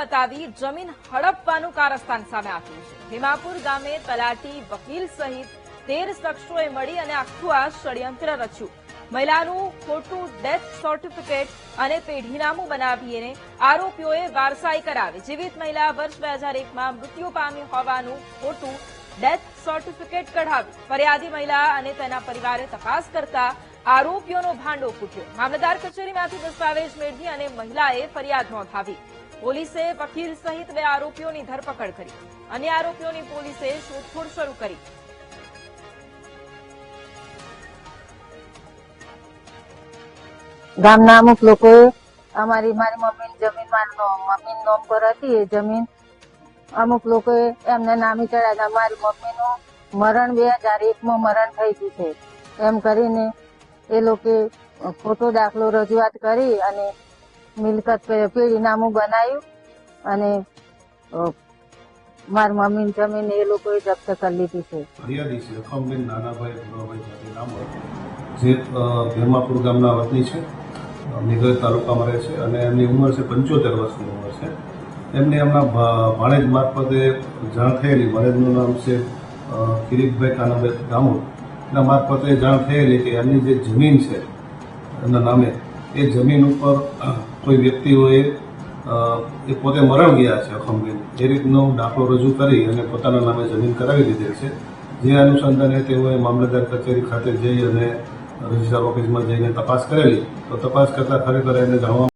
બતાવી જમીન હડપવાનું કારસ્તાન સામે આવ્યું છે। ભીમાપુર ગામે તલાટી, વકીલ સહિત 13 શખ્સોએ મળી અને આખું આ ષડયંત્ર રચ્યું। મહિલાનું ખોટું ડેથ સર્ટિફિકેટ અને પેઢીનામું બનાવીને આરોપીઓએ વારસાઈ કરાવી। જીવિત મહિલા વર્ષ 2001માં મૃત્યુ પામી હોવાનું ખોટું ડેથ સર્ટિફિકેટ કઢાવ્યું। ફરિયાદી મહિલા અને તેના પરિવારે તપાસ કરતા આરોપીઓનો ભાંડો ફૂટ્યો। મામલતદાર કચેરીમાંથી દસ્તાવેજ મેળવી અને મહિલાએ ફરિયાદ નોંધાવી। પોલીસે વકીલ સહિત 2 આરોપીઓની ધરપકડ કરી। અન્ય આરોપીઓની પોલીસે શોધખોળ શરૂ કરી। ગામના અમુક લોકોએ મારી મમ્મીની જમીન મમ્મીના નામ પર હતી। એ જમીન અમુક લોકોએ એમને નામી ચડાવ્યા। મારી મમ્મીનું મરણ 2001માં મરણ થઈ ગયું છે એમ કરીને એ લોકો ખોટો દાખલો રજૂઆત કરી અને મિલકત પેઢીનામું બનાવ્યું અને મારી મમ્મીની જમીન એ લોકોએ જપ્ત કરી લીધી છે। ફરિયાદી છે અખમબેન નાનાભાઈ ભુરાભાઈ નામો જે ભીમાપુર ગામના વતની છે, મેઘરજ તાલુકામાં રહે છે અને એમની ઉંમર છે 75 વર્ષની ઉંમર છે। એમને એમના ભાણેજ મારફતે જાણ થયેલી, ભાણેજનું નામ છે કિરીટભાઈ કાનાભાઈ ગામો, એના મારફતે જાણ થયેલી કે એમની જે જમીન છે એમના નામે, એ જમીન ઉપર કોઈ વ્યક્તિઓએ એ પોતે મરણ ગયા છે અખમબેન, એ રીતનો દાખલો રજૂ કરી અને પોતાના નામે જમીન કરાવી દીધેલ છે। જે અનુસંધાને તેઓએ મામલતદાર કચેરી ખાતે જઈ અને રજિસ્ટ્રાર ઓફિસમાં જઈને તપાસ કરેલી, તો તપાસ કરતા ખરેખર એને જાણવા